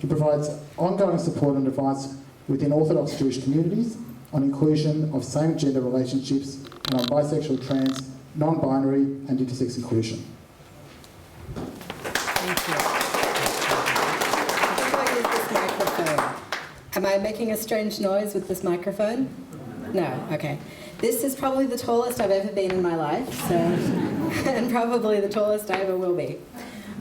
He provides ongoing support and advice within Orthodox Jewish communities on inclusion of same-gender relationships and on bisexual, trans, non-binary and intersex inclusion. Thank you. How do I use this microphone? Am I making a strange noise with this microphone? No, okay. This is probably the tallest I've ever been in my life, so, and probably the tallest I ever will be.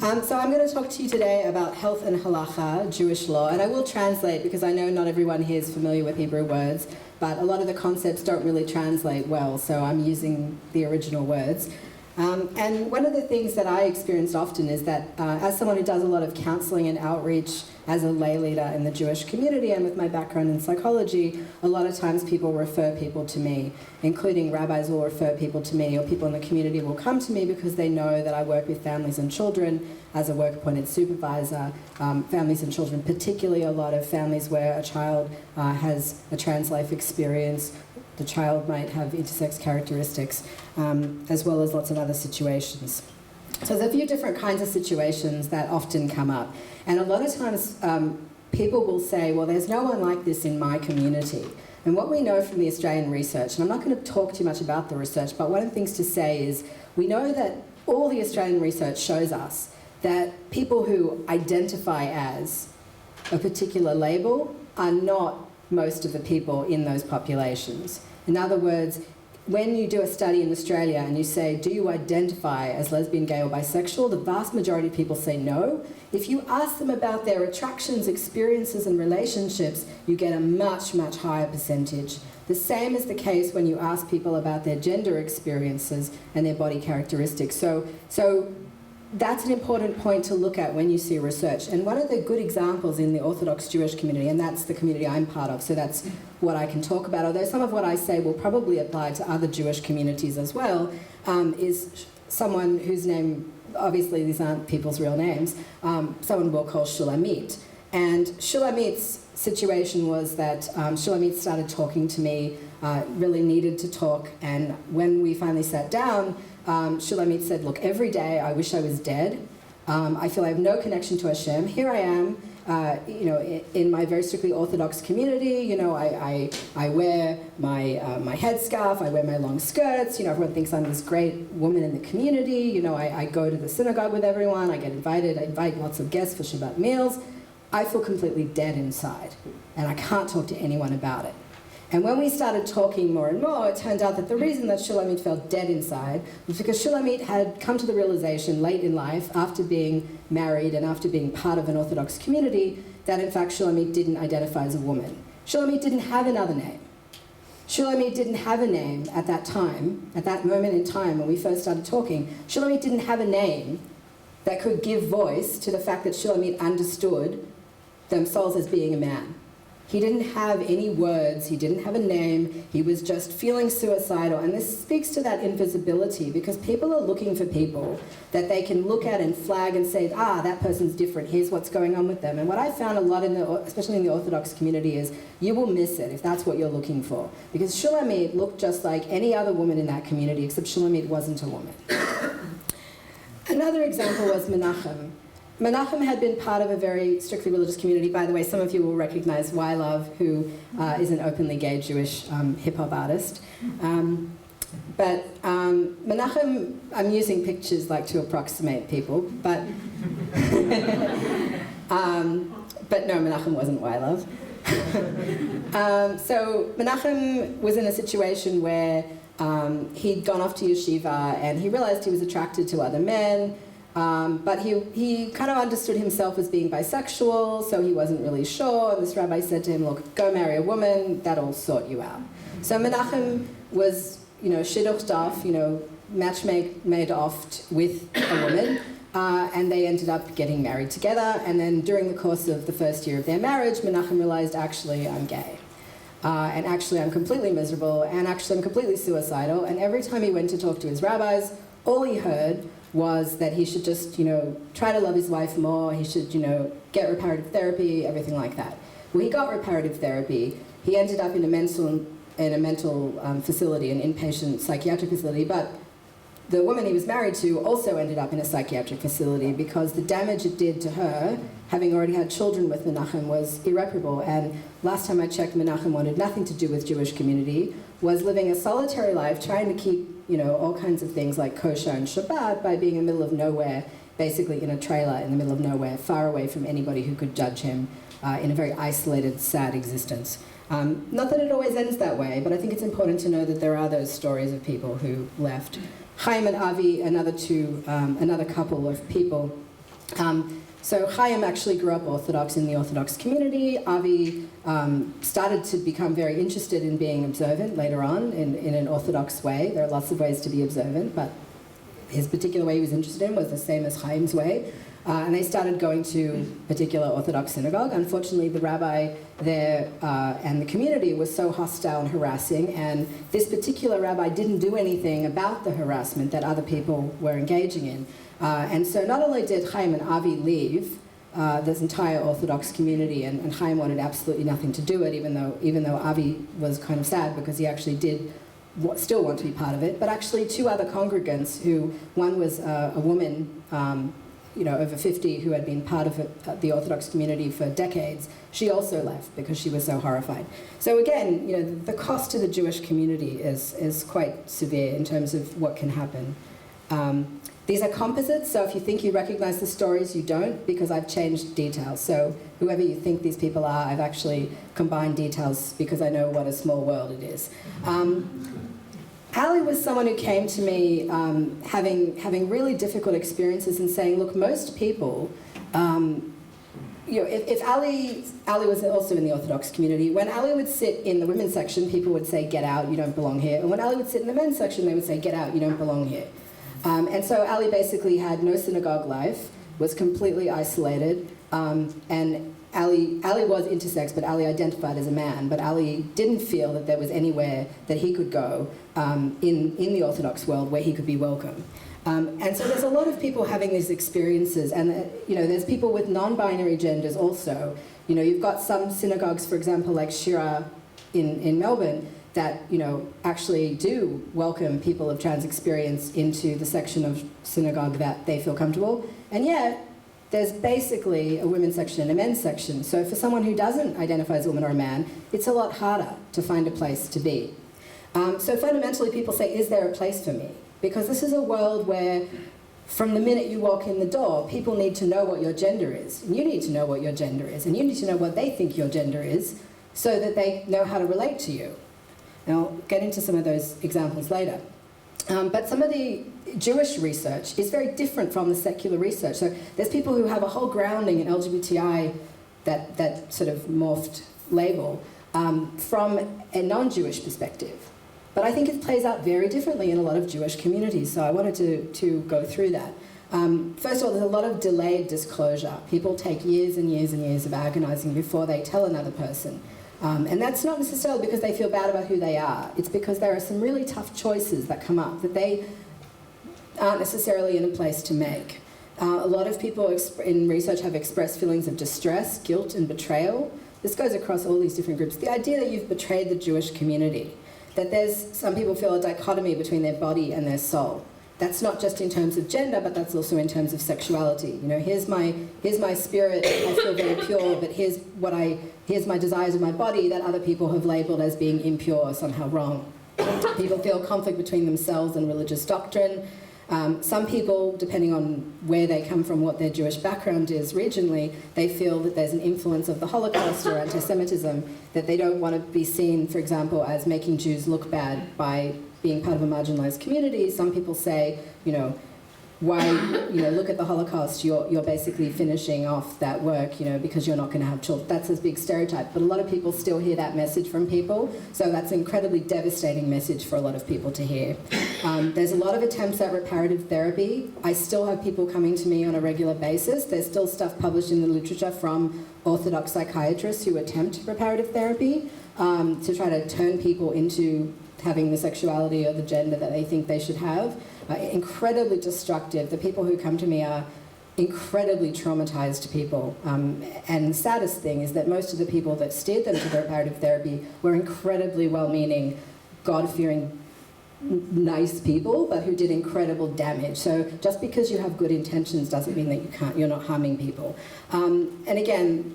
So I'm going to talk to you today about health and halacha, Jewish law, and I will translate because I know not everyone here is familiar with Hebrew words, but a lot of the concepts don't really translate well, so I'm using the original words. And one of the things that I experienced often is that as someone who does a lot of counselling and outreach as a lay leader in the Jewish community and with my background in psychology, a lot of times people refer people to me, including rabbis will refer people to me, or people in the community will come to me because they know that I work with families and children as a work-appointed supervisor, families and children, particularly a lot of families where a child has a trans life experience. The child might have intersex characteristics, as well as lots of other situations. So there's a few different kinds of situations that often come up. And a lot of times people will say, well, there's no one like this in my community. And what we know from the Australian research, and I'm not going to talk too much about the research, but one of the things to say is we know that all the Australian research shows us that people who identify as a particular label are not most of the people in those populations. In other words, when you do a study in Australia and you say, do you identify as lesbian, gay or bisexual, the vast majority of people say no. If you ask them about their attractions, experiences and relationships, you get a much, much higher percentage. The same is the case when you ask people about their gender experiences and their body characteristics. So that's an important point to look at when you see research. And one of the good examples in the Orthodox Jewish community, and that's the community I'm part of, so that's what I can talk about, although some of what I say will probably apply to other Jewish communities as well, is someone whose name, obviously these aren't people's real names, someone we'll call Shulamit. And Shulamit's situation was that Shulamit started talking to me, really needed to talk, and when we finally sat down, Shulamit said, look, every day I wish I was dead. I feel I have no connection to Hashem. Here I am, in my very strictly Orthodox community. I wear my headscarf, I wear my long skirts. Everyone thinks I'm this great woman in the community. I go to the synagogue with everyone. I get invited. I invite lots of guests for Shabbat meals. I feel completely dead inside, and I can't talk to anyone about it. And when we started talking more and more, it turned out that the reason that Shulamit felt dead inside was because Shulamit had come to the realization late in life, after being married and after being part of an Orthodox community, that in fact Shulamit didn't identify as a woman. Shulamit didn't have another name. Shulamit didn't have a name at that time, at that moment in time when we first started talking. Shulamit didn't have a name that could give voice to the fact that Shulamit understood themselves as being a man. He didn't have any words, he didn't have a name, he was just feeling suicidal. And this speaks to that invisibility, because people are looking for people that they can look at and flag and say, that person's different, here's what's going on with them. And what I found a lot, especially in the Orthodox community, is you will miss it if that's what you're looking for. Because Shulamit looked just like any other woman in that community, except Shulamit wasn't a woman. Another example was Menachem. Menachem had been part of a very strictly religious community. By the way, some of you will recognize Love, who is an openly gay Jewish hip-hop artist. But Menachem, I'm using pictures to approximate people, but no, Menachem wasn't Love. So Menachem was in a situation where he'd gone off to yeshiva and he realized he was attracted to other men. But he kind of understood himself as being bisexual, so he wasn't really sure. And this rabbi said to him, look, go marry a woman, that'll sort you out. So Menachem was, shidduched off, match made off with a woman, and they ended up getting married together. And then during the course of the first year of their marriage, Menachem realized, actually, I'm gay. And actually, I'm completely miserable, and actually, I'm completely suicidal. And every time he went to talk to his rabbis, all he heard was that he should just, try to love his wife more, he should, get reparative therapy, everything like that. Well, he got reparative therapy. He ended up in a mental facility, an inpatient psychiatric facility, but the woman he was married to also ended up in a psychiatric facility because the damage it did to her, having already had children with Menachem, was irreparable. And last time I checked, Menachem wanted nothing to do with Jewish community, was living a solitary life, trying to keep, you know, all kinds of things like kosher and Shabbat by being in the middle of nowhere, basically in a trailer in the middle of nowhere, far away from anybody who could judge him, in a very isolated, sad existence. Not that it always ends that way, but I think it's important to know that there are those stories of people who left. Chaim and Avi, another couple of people. So Chaim actually grew up Orthodox in the Orthodox community. Avi started to become very interested in being observant later on in an Orthodox way. There are lots of ways to be observant, but his particular way he was interested in was the same as Chaim's way. And they started going to a particular Orthodox synagogue. Unfortunately, the rabbi there and the community was so hostile and harassing, and this particular rabbi didn't do anything about the harassment that other people were engaging in. And so not only did Chaim and Avi leave this entire Orthodox community, and Chaim wanted absolutely nothing to do with it, even though Avi was kind of sad because he actually did still want to be part of it, but actually two other congregants who, one was a woman, you know, over 50, who had been part of the Orthodox community for decades, she also left because she was so horrified. So again, you know, the cost to the Jewish community is quite severe in terms of what can happen. These are composites, so if you think you recognize the stories, you don't, because I've changed details. So whoever you think these people are, I've actually combined details because I know what a small world it is. Ali was someone who came to me having really difficult experiences and saying, look, most people, you know, if Ali was also in the Orthodox community, when Ali would sit in the women's section, people would say, get out, you don't belong here. And when Ali would sit in the men's section, they would say, get out, you don't belong here. And so Ali basically had no synagogue life, was completely isolated, and Ali was intersex, but Ali identified as a man, but Ali didn't feel that there was anywhere that he could go in the Orthodox world where he could be welcome. And so there's a lot of people having these experiences, and you know, there's people with non-binary genders also. You know, you've got some synagogues, for example, like Shira in Melbourne, that, you know, actually do welcome people of trans experience into the section of synagogue that they feel comfortable, and yet there's basically a women's section and a men's section. So for someone who doesn't identify as a woman or a man, it's a lot harder to find a place to be. So fundamentally, people say, is there a place for me? Because this is a world where from the minute you walk in the door, people need to know what your gender is. And you need to know what your gender is. And you need to know what they think your gender is so that they know how to relate to you. And I'll get into some of those examples later. But some of the Jewish research is very different from the secular research. So there's people who have a whole grounding in LGBTI, that sort of morphed label, from a non-Jewish perspective. But I think it plays out very differently in a lot of Jewish communities, so I wanted to go through that. First of all, there's a lot of delayed disclosure. People take years and years and years of agonizing before they tell another person. And that's not necessarily because they feel bad about who they are. It's because there are some really tough choices that come up that they aren't necessarily in a place to make. A lot of people in research have expressed feelings of distress, guilt, and betrayal. This goes across all these different groups. The idea that you've betrayed the Jewish community, that some people feel a dichotomy between their body and their soul. That's not just in terms of gender, but that's also in terms of sexuality. You know, here's my spirit, I feel very pure, but here's my desires of my body that other people have labeled as being impure or somehow wrong. People feel conflict between themselves and religious doctrine. Some people, depending on where they come from, what their Jewish background is regionally, they feel that there's an influence of the Holocaust or anti-Semitism, that they don't want to be seen, for example, as making Jews look bad by being part of a marginalized community. Some people say, you know, why, you know, look at the Holocaust, you're basically finishing off that work, you know, because you're not going to have children. That's a big stereotype, but a lot of people still hear that message from people, so that's an incredibly devastating message for a lot of people to hear. There's a lot of attempts at reparative therapy. I still have people coming to me on a regular basis. There's still stuff published in the literature from Orthodox psychiatrists who attempt reparative therapy to try to turn people into having the sexuality or the gender that they think they should have. Incredibly destructive. The people who come to me are incredibly traumatized people. And the saddest thing is that most of the people that steered them to the reparative therapy were incredibly well-meaning, God-fearing nice people, but who did incredible damage. So just because you have good intentions doesn't mean that you're not harming people. And again,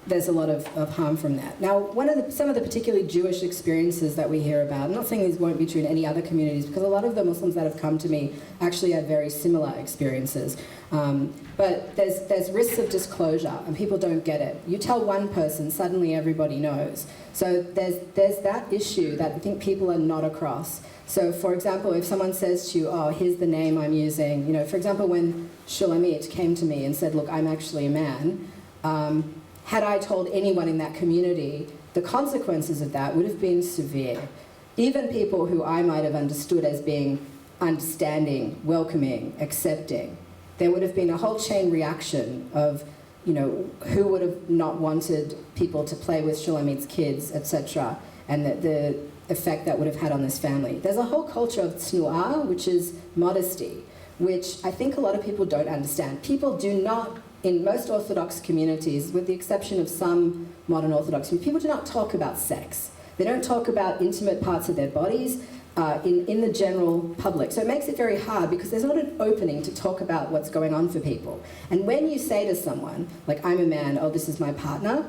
there's a lot of harm from that. Now, some of the particularly Jewish experiences that we hear about, I'm not saying these won't be true in any other communities, because a lot of the Muslims that have come to me actually have very similar experiences. But there's risks of disclosure, and people don't get it. You tell one person, suddenly everybody knows. So there's that issue that I think people are not across. So, for example, if someone says to you, oh, here's the name I'm using, you know, for example, when Shulamit came to me and said, look, I'm actually a man, had I told anyone in that community, the consequences of that would have been severe. Even people who I might have understood as being understanding, welcoming, accepting, there would have been a whole chain reaction of, you know, who would have not wanted people to play with Shulamit's kids, etc., and the effect that would have had on this family. There's a whole culture of tsnu'ah, which is modesty, which I think a lot of people don't understand. People do not, in most Orthodox communities, with the exception of some modern Orthodox, people do not talk about sex. They don't talk about intimate parts of their bodies in the general public. So it makes it very hard because there's not an opening to talk about what's going on for people. And when you say to someone, like, I'm a man, oh, this is my partner,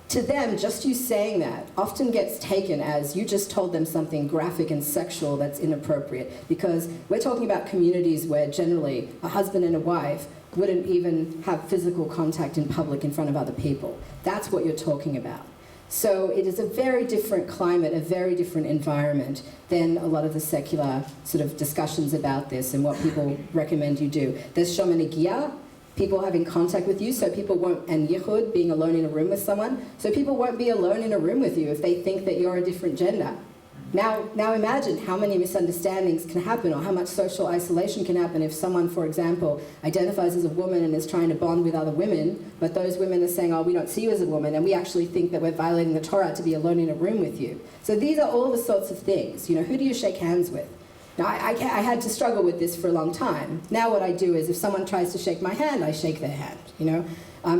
to them, just you saying that often gets taken as you just told them something graphic and sexual that's inappropriate, because we're talking about communities where generally a husband and a wife wouldn't even have physical contact in public in front of other people. That's what you're talking about. So it is a very different climate, a very different environment than a lot of the secular sort of discussions about this and what people recommend you do. There's shomanigia, people having contact with you, so people won't, and yichud, being alone in a room with someone, so people won't be alone in a room with you if they think that you're a different gender. Now imagine how many misunderstandings can happen, or how much social isolation can happen if someone, for example, identifies as a woman and is trying to bond with other women, but those women are saying, oh, we don't see you as a woman, and we actually think that we're violating the Torah to be alone in a room with you. So these are all the sorts of things. You know, who do you shake hands with? Now, I had to struggle with this for a long time. Now what I do is if someone tries to shake my hand, I shake their hand, you know,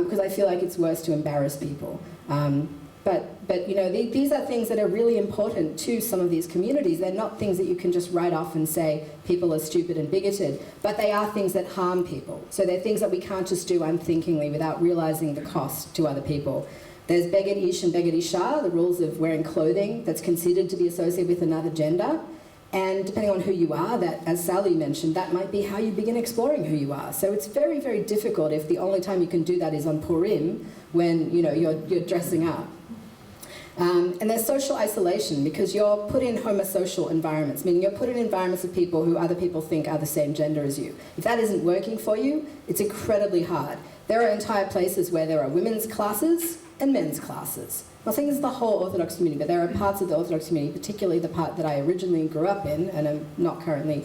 because I feel like it's worse to embarrass people. But you know, these are things that are really important to some of these communities. They're not things that you can just write off and say people are stupid and bigoted, but they are things that harm people. So they're things that we can't just do unthinkingly without realizing the cost to other people. There's beged ish and beged isha, the rules of wearing clothing that's considered to be associated with another gender. And depending on who you are, that, as Sally mentioned, that might be how you begin exploring who you are. So it's very, very difficult if the only time you can do that is on Purim, when, you know, you're dressing up. And there's social isolation, because you're put in homosocial environments, meaning you're put in environments of people who other people think are the same gender as you. If that isn't working for you, it's incredibly hard. There are entire places where there are women's classes and men's classes. I'm not saying this is the whole Orthodox community, but there are parts of the Orthodox community, particularly the part that I originally grew up in and am not currently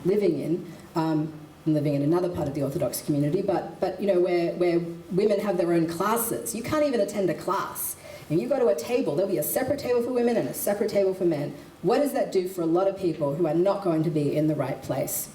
living in. I'm living in another part of the Orthodox community, but you know, where women have their own classes. You can't even attend a class. And you go to a table, there'll be a separate table for women and a separate table for men. What does that do for a lot of people who are not going to be in the right place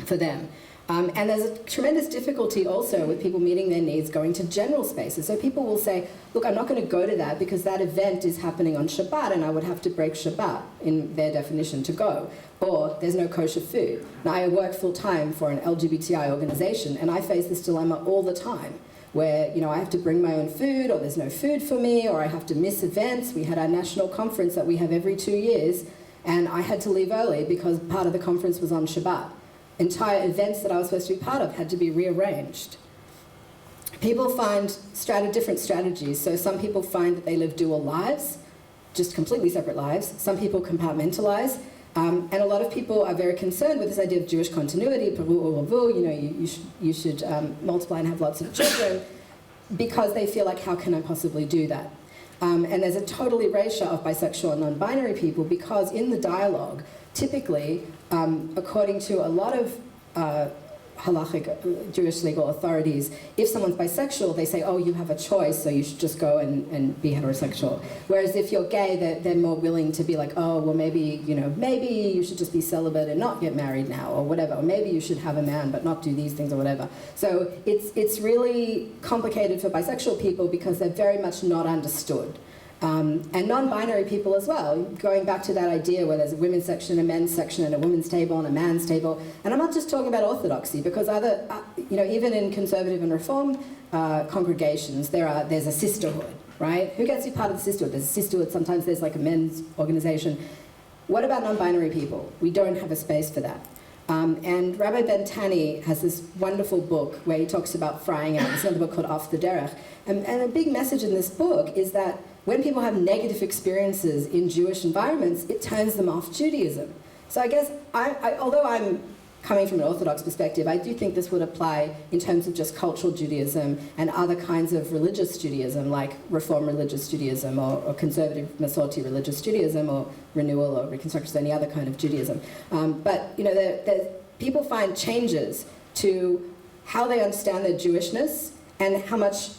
for them? And there's a tremendous difficulty also with people meeting their needs going to general spaces. So people will say, look, I'm not going to go to that because that event is happening on Shabbat and I would have to break Shabbat in their definition to go. Or there's no kosher food. Now, I work full-time for an LGBTI organization and I face this dilemma all the time, where, you know, I have to bring my own food, or there's no food for me, or I have to miss events. We had our national conference that we have every 2 years, and I had to leave early because part of the conference was on Shabbat. Entire events that I was supposed to be part of had to be rearranged. People find different strategies. So some people find that they live dual lives, just completely separate lives. Some people compartmentalize. And a lot of people are very concerned with this idea of Jewish continuity, peru uravu, you know, you should multiply and have lots of children, because they feel like, how can I possibly do that? And there's a total erasure of bisexual and non-binary people, because in the dialogue, typically, according to a lot of halachic Jewish legal authorities, if someone's bisexual, they say, oh, you have a choice, so you should just go and be heterosexual. Whereas if you're gay, they're more willing to be like, oh, well, maybe, you know, maybe you should just be celibate and not get married now, or whatever. Or maybe you should have a man but not do these things, or whatever. So it's really complicated for bisexual people because they're very much not understood. And non-binary people as well, going back to that idea where there's a women's section, a men's section, and a women's table and a man's table. And I'm not just talking about orthodoxy, because even in conservative and reform congregations, there's a sisterhood, right? Who gets to be part of the sisterhood? There's a sisterhood, sometimes there's like a men's organization. What about non-binary people? We don't have a space for that. And Rabbi Ben Tani has this wonderful book where he talks about frying out. There's another book called Off the Derech. And a big message in this book is that when people have negative experiences in Jewish environments, it turns them off Judaism. So I guess, although I'm coming from an Orthodox perspective, I do think this would apply in terms of just cultural Judaism and other kinds of religious Judaism, like Reform religious Judaism or conservative Masorti religious Judaism or renewal or reconstruction, any other kind of Judaism. But people find changes to how they understand their Jewishness and how much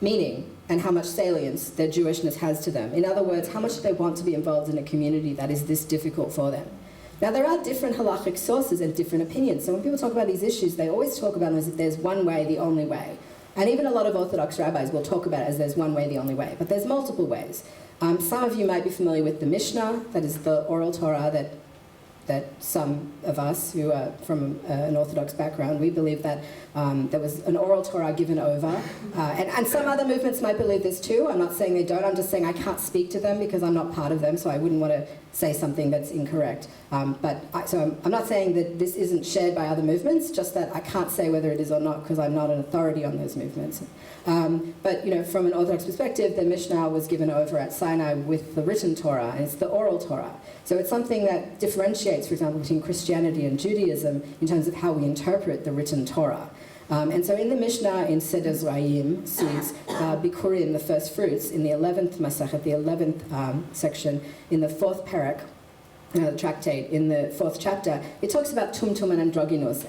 meaning and how much salience their Jewishness has to them. In other words, how much do they want to be involved in a community that is this difficult for them? Now, there are different halachic sources and different opinions. So when people talk about these issues, they always talk about them as if there's one way, the only way. And even a lot of Orthodox rabbis will talk about it as there's one way, the only way. But there's multiple ways. Some of you might be familiar with the Mishnah, that is the oral Torah that some of us who are from an Orthodox background, we believe that there was an oral Torah given over. And some other movements might believe this too. I'm not saying they don't, I'm just saying I can't speak to them because I'm not part of them, so I wouldn't want to say something that's incorrect. So I'm not saying that this isn't shared by other movements, just that I can't say whether it is or not because I'm not an authority on those movements. But from an Orthodox perspective, the Mishnah was given over at Sinai with the written Torah, and it's the oral Torah. So it's something that differentiates, for example, between Christianity and Judaism in terms of how we interpret the written Torah. And so in the Mishnah, in Seder Zra'im, seeds, Bikurim, the first fruits, in the 11th Masachet, the 11th section, in the 4th parak, the tractate, in the 4th chapter, it talks about tumtum and androgynous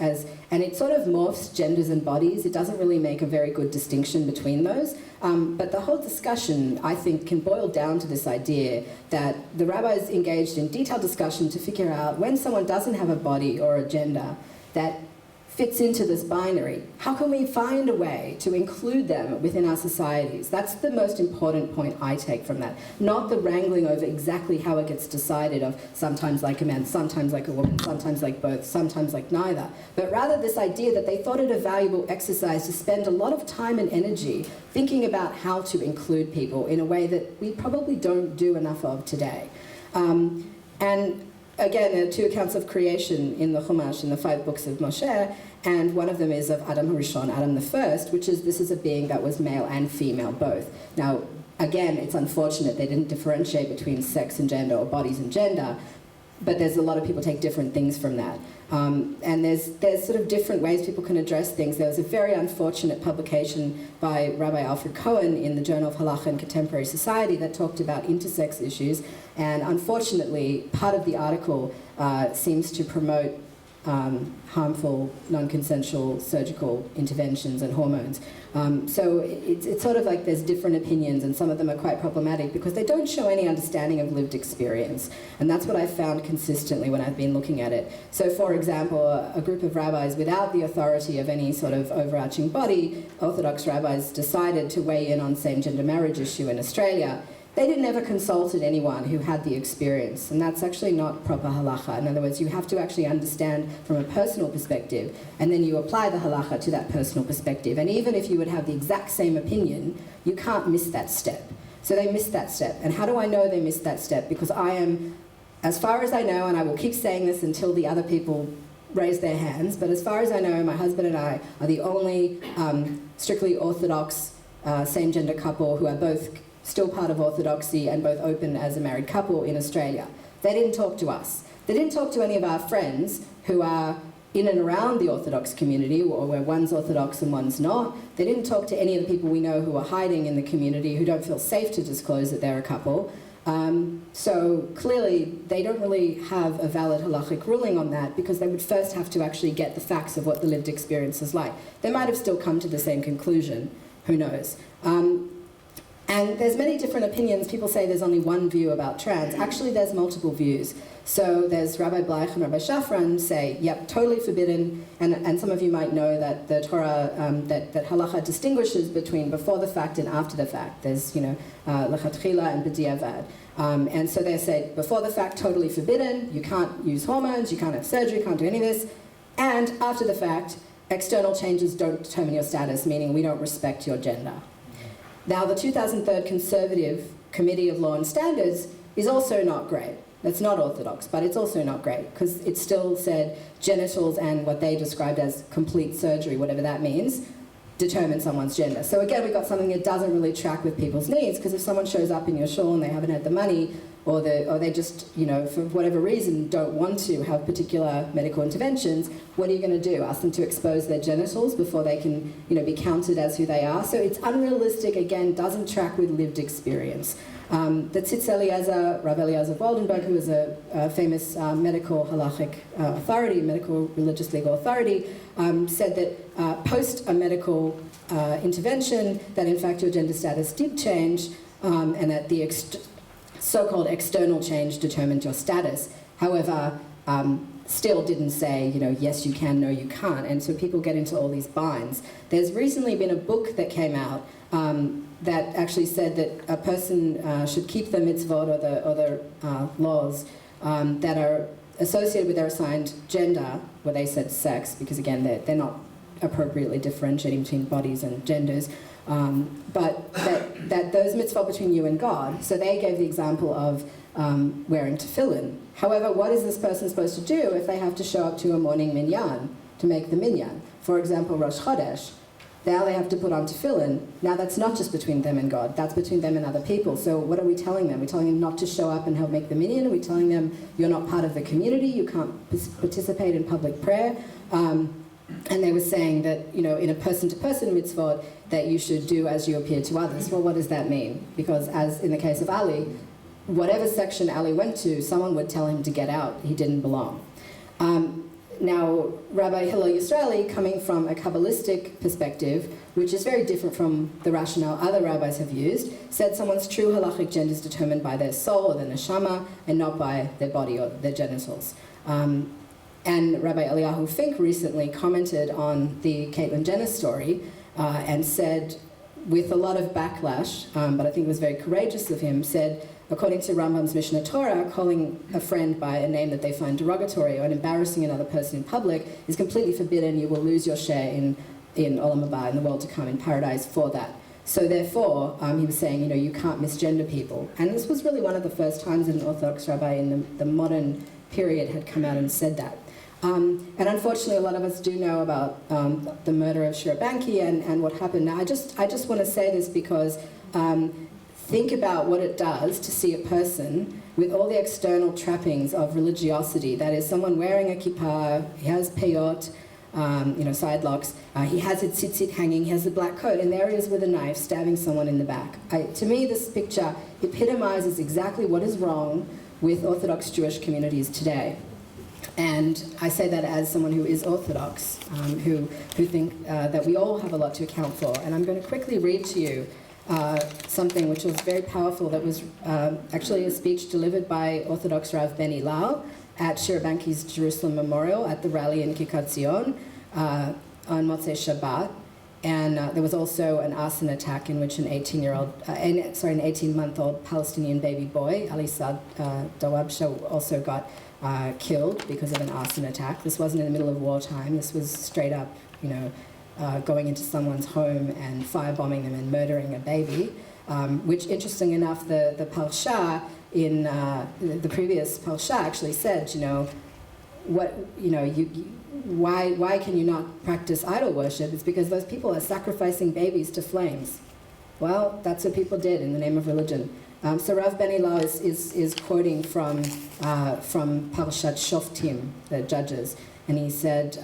and it sort of morphs genders and bodies. It doesn't really make a very good distinction between those. But the whole discussion, I think, can boil down to this idea that the rabbis engaged in detailed discussion to figure out when someone doesn't have a body or a gender that fits into this binary, how can we find a way to include them within our societies? That's the most important point I take from that. Not the wrangling over exactly how it gets decided of sometimes like a man, sometimes like a woman, sometimes like both, sometimes like neither. But rather this idea that they thought it a valuable exercise to spend a lot of time and energy thinking about how to include people in a way that we probably don't do enough of today. And again, there are 2 accounts of creation in the Chumash, in the 5 books of Moshe, and one of them is of Adam Harishon, Adam the first, this is a being that was male and female both. Now, again, it's unfortunate they didn't differentiate between sex and gender or bodies and gender, but there's a lot of people take different things from that. And there's sort of different ways people can address things. There was a very unfortunate publication by Rabbi Alfred Cohen in the Journal of Halacha and Contemporary Society that talked about intersex issues, and unfortunately, part of the article seems to promote harmful, non-consensual surgical interventions and hormones. So it's sort of like there's different opinions, and some of them are quite problematic because they don't show any understanding of lived experience. And that's what I've found consistently when I've been looking at it. So for example, a group of rabbis without the authority of any sort of overarching body, Orthodox rabbis, decided to weigh in on same-gender marriage issue in Australia. They didn't ever consulted anyone who had the experience, and that's actually not proper halacha. In other words, you have to actually understand from a personal perspective, and then you apply the halacha to that personal perspective. And even if you would have the exact same opinion, you can't miss that step. So they missed that step. And how do I know they missed that step? Because I am, as far as I know, and I will keep saying this until the other people raise their hands, but as far as I know, my husband and I are the only strictly Orthodox same-gender couple who are both still part of Orthodoxy and both open as a married couple in Australia. They didn't talk to us. They didn't talk to any of our friends who are in and around the Orthodox community, or where one's Orthodox and one's not. They didn't talk to any of the people we know who are hiding in the community, who don't feel safe to disclose that they're a couple. So clearly, they don't really have a valid halachic ruling on that, because they would first have to actually get the facts of what the lived experience is like. They might have still come to the same conclusion, who knows. And there's many different opinions. People say there's only one view about trans. Actually, there's multiple views. So there's Rabbi Bleich and Rabbi Shafran say, yep, totally forbidden. And some of you might know that the Torah, that halacha distinguishes between before the fact and after the fact. There's, lechatchila and b'diavad. And so they say, before the fact, totally forbidden. You can't use hormones, you can't have surgery, you can't do any of this. And after the fact, external changes don't determine your status, meaning we don't respect your gender. Now, the 2003 Conservative Committee of Law and Standards is also not great. That's not orthodox, but it's also not great, because it still said genitals and what they described as complete surgery, whatever that means, determine someone's gender. So again, we've got something that doesn't really track with people's needs, because if someone shows up in your shul and they haven't had the money, or they just, for whatever reason, don't want to have particular medical interventions, what are you going to do? Ask them to expose their genitals before they can, be counted as who they are? So it's unrealistic, again, doesn't track with lived experience. The Tzitz Eliezer, Rav Eliezer Waldenberg, who was a famous medical halachic authority, medical religious legal authority, said that post a medical intervention, that in fact your gender status did change, and that the so-called external change determined your status. However, still didn't say, yes you can, no you can't, and so people get into all these binds. There's recently been a book that came out that actually said that a person should keep the mitzvot or the laws that are associated with their assigned gender, where they said sex, because again they're not appropriately differentiating between bodies and genders, but that those mitzvot between you and God. So they gave the example of wearing tefillin. However, what is this person supposed to do if they have to show up to a morning minyan to make the minyan? For example, Rosh Chodesh. Now they have to put on tefillin. Now that's not just between them and God, that's between them and other people. So what are we telling them? We're telling them not to show up and help make the minyan? Are we telling them you're not part of the community, you can't participate in public prayer? And they were saying that, in a person-to-person mitzvot, that you should do as you appear to others. Well, what does that mean? Because as in the case of Ali, whatever section Ali went to, someone would tell him to get out. He didn't belong. Now, Rabbi Hillel Yisraeli, coming from a Kabbalistic perspective, which is very different from the rationale other rabbis have used, said someone's true halachic gender is determined by their soul or their neshama and not by their body or their genitals. And Rabbi Eliyahu Fink recently commented on the Caitlyn Jenner story and said, with a lot of backlash, but I think it was very courageous of him, said, according to Rambam's Mishnah Torah, calling a friend by a name that they find derogatory or embarrassing another person in public is completely forbidden. You will lose your share in Olam Haba, in the world to come, in paradise, for that. So therefore, he was saying, you can't misgender people. And this was really one of the first times that an Orthodox rabbi in the modern period had come out and said that. And unfortunately, a lot of us do know about the murder of Shira Banki and what happened. Now, I just want to say this because think about what it does to see a person with all the external trappings of religiosity. That is, someone wearing a kippah, he has peyot, side locks, he has his tzitzit hanging, he has the black coat, and there he is with a knife stabbing someone in the back. To me, this picture epitomizes exactly what is wrong with Orthodox Jewish communities today. And I say that as someone who is Orthodox, who think that we all have a lot to account for. And I'm going to quickly read to you something which was very powerful, that was actually a speech delivered by Orthodox Rav Benny Lau at Shira Banki's Jerusalem Memorial at the rally in Kikar Zion on Motzei Shabbat. And there was also an arson attack in which an 18-month-old Palestinian baby boy, Ali Saad Dawabsha, also got killed because of an arson attack. This wasn't in the middle of wartime. This was straight up, going into someone's home and firebombing them and murdering a baby, which, interesting enough, the Parsha in the previous Parsha actually said, why can you not practice idol worship? It's because those people are sacrificing babies to flames. Well, that's what people did in the name of religion. So Rav Benny Lau is quoting from Parashat Shoftim, the Judges, and he said,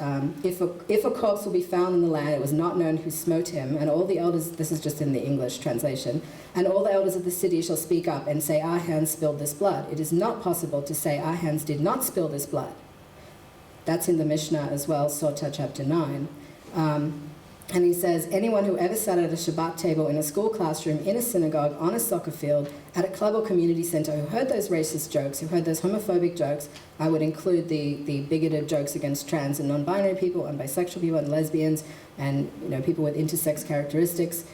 if a corpse will be found in the land, it was not known who smote him, and all the elders, this is just in the English translation, and all the elders of the city shall speak up and say, our hands spilled this blood. It is not possible to say, our hands did not spill this blood. That's in the Mishnah as well, Sota chapter 9. And he says, anyone who ever sat at a Shabbat table in a school classroom, in a synagogue, on a soccer field, at a club or community center, who heard those racist jokes, who heard those homophobic jokes, I would include the bigoted jokes against trans and non-binary people and bisexual people and lesbians and people with intersex characteristics.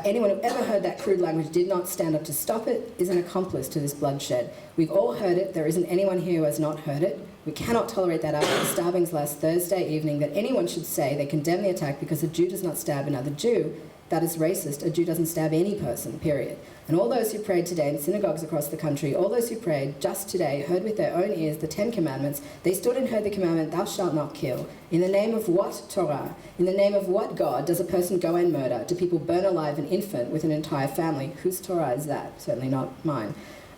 Anyone who ever heard that crude language did not stand up to stop it is an accomplice to this bloodshed. We've all heard it. There isn't anyone here who has not heard it. We cannot tolerate that after the stabbings last Thursday evening, that anyone should say they condemn the attack because a Jew does not stab another Jew. That is racist. A Jew doesn't stab any person, period. And all those who prayed today in synagogues across the country, all those who prayed just today, heard with their own ears the 10 Commandments. They stood and heard the commandment, thou shalt not kill. In the name of what Torah? In the name of what God does a person go and murder? Do people burn alive an infant with an entire family? Whose Torah is that? Certainly not mine.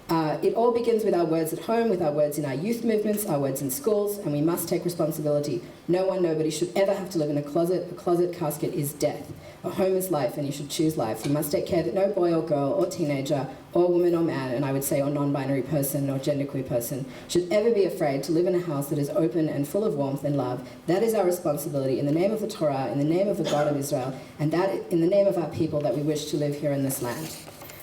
It all begins with our words at home, with our words in our youth movements, our words in schools, and we must take responsibility. No one, nobody should ever have to live in a closet. A closet casket is death. A home is life, and you should choose life. We must take care that no boy or girl or teenager or woman or man, and I would say or non-binary person or genderqueer person, should ever be afraid to live in a house that is open and full of warmth and love. That is our responsibility in the name of the Torah, in the name of the God of Israel, and that in the name of our people that we wish to live here in this land.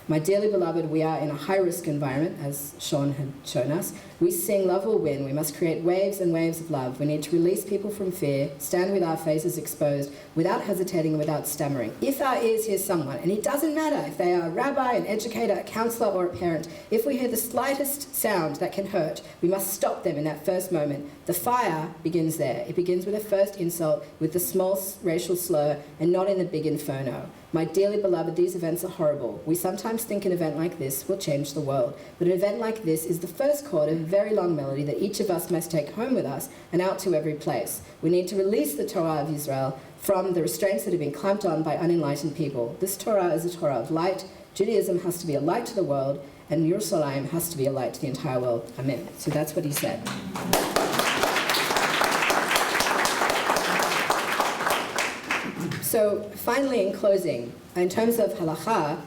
My dearly beloved, we are in a high-risk environment, as Sean had shown us. We sing love will win. We must create waves and waves of love. We need to release people from fear, stand with our faces exposed, without hesitating and without stammering. If our ears hear someone, and it doesn't matter if they are a rabbi, an educator, a counselor, or a parent, if we hear the slightest sound that can hurt, we must stop them in that first moment. The fire begins there. It begins with a first insult, with the small racial slur, and not in the big inferno. My dearly beloved, these events are horrible. We sometimes think an event like this will change the world, but an event like this is the first chord of a very long melody that each of us must take home with us and out to every place. We need to release the Torah of Israel from the restraints that have been clamped on by unenlightened people. This Torah is a Torah of light. Judaism has to be a light to the world, and Yerushalayim has to be a light to the entire world. Amen. So that's what he said. So finally, in closing, in terms of halacha,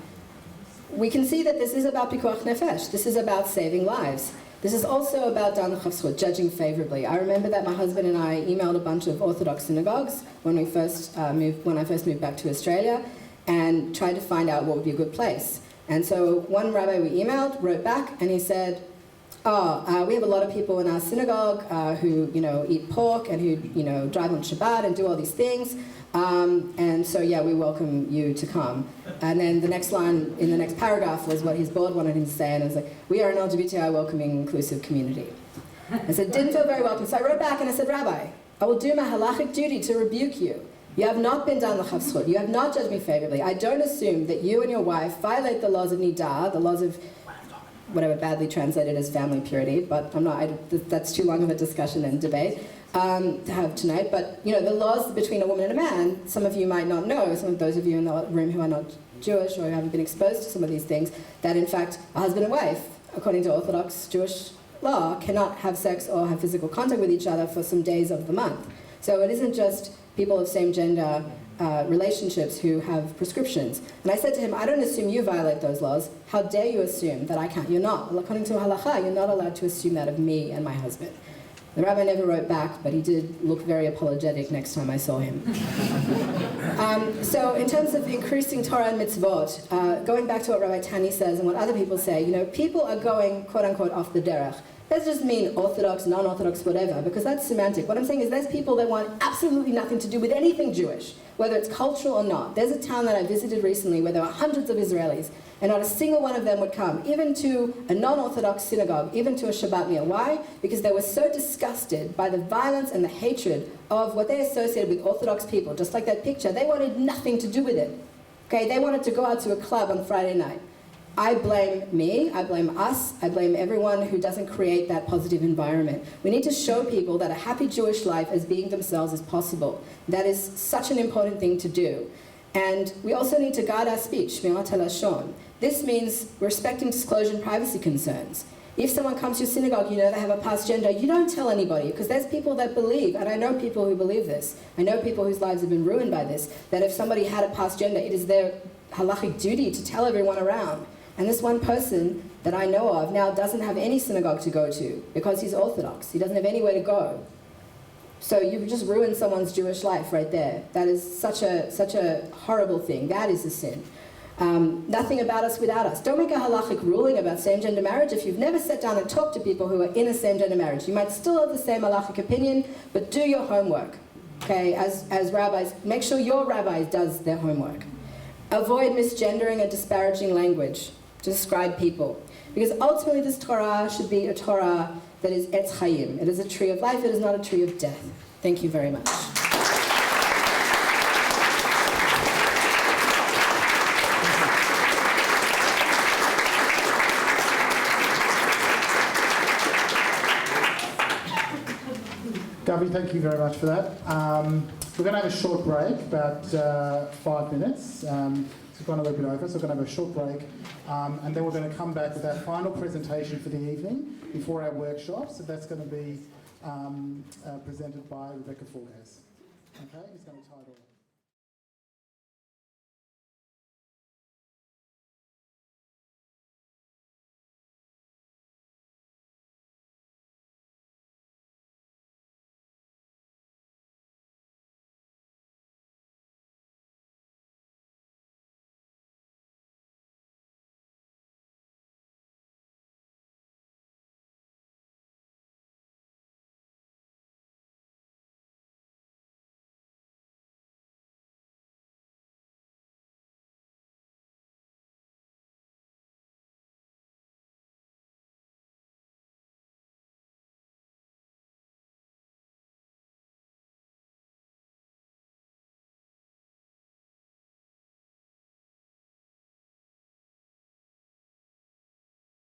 we can see that this is about pikuach nefesh. This is about saving lives. This is also about dan l'chavzchut, judging favorably. I remember that my husband and I emailed a bunch of Orthodox synagogues when I first moved back to Australia, and tried to find out what would be a good place. And so one rabbi we emailed wrote back, and he said, we have a lot of people in our synagogue who eat pork and who drive on Shabbat and do all these things. And so, yeah, we welcome you to come. And then the next line in the next paragraph was what his board wanted him to say, and it was like, we are an LGBTI welcoming, inclusive community. I said, didn't feel very welcome. So I wrote back and I said, Rabbi, I will do my halachic duty to rebuke you. You have not been dan l'chavzchut. You have not judged me favorably. I don't assume that you and your wife violate the laws of nidah, the laws of whatever badly translated as family purity, but that's too long of a discussion and debate to have tonight. But the laws between a woman and a man, some of you might not know, some of those of you in the room who are not Jewish or who haven't been exposed to some of these things, that in fact a husband and wife, according to Orthodox Jewish law, cannot have sex or have physical contact with each other for some days of the month. So it isn't just people of same gender relationships who have prescriptions. And I said to him, I don't assume you violate those laws. How dare you assume that I can't? You're not. According to halacha, you're not allowed to assume that of me and my husband. The rabbi never wrote back, but he did look very apologetic next time I saw him. So in terms of increasing Torah and mitzvot, going back to what Rabbi Tani says and what other people say, people are going, quote unquote, off the derech. That doesn't just mean Orthodox, non-Orthodox, whatever, because that's semantic. What I'm saying is there's people that want absolutely nothing to do with anything Jewish, whether it's cultural or not. There's a town that I visited recently where there were hundreds of Israelis, and not a single one of them would come, even to a non-Orthodox synagogue, even to a Shabbat meal. Why? Because they were so disgusted by the violence and the hatred of what they associated with Orthodox people. Just like that picture, they wanted nothing to do with it. Okay, they wanted to go out to a club on Friday night. I blame me, I blame us, I blame everyone who doesn't create that positive environment. We need to show people that a happy Jewish life as being themselves is possible. That is such an important thing to do. And we also need to guard our speech, shmirat halashon. This means respecting disclosure and privacy concerns. If someone comes to your synagogue, they have a past gender, you don't tell anybody, because there's people that believe, and I know people who believe this. I know people whose lives have been ruined by this, that if somebody had a past gender, it is their halachic duty to tell everyone around. And this one person that I know of now doesn't have any synagogue to go to because he's Orthodox. He doesn't have anywhere to go. So you've just ruined someone's Jewish life right there. That is such a horrible thing. That is a sin. Nothing about us without us. Don't make a halachic ruling about same-gender marriage if you've never sat down and talked to people who are in a same-gender marriage. You might still have the same halachic opinion, but do your homework. Okay, as rabbis, make sure your rabbi does their homework. Avoid misgendering and disparaging language to describe people. Because ultimately this Torah should be a Torah that is Etz Chaim. It is a tree of life, it is not a tree of death. Thank you very much. Gavi, thank you very much for that. We're going to have a short break, about 5 minutes. We've gone a little bit over, so we're going to have a short break. And then we're going to come back with our final presentation for the evening before our workshop. So that's going to be presented by Rebecca Forgas. Okay, he's going to title.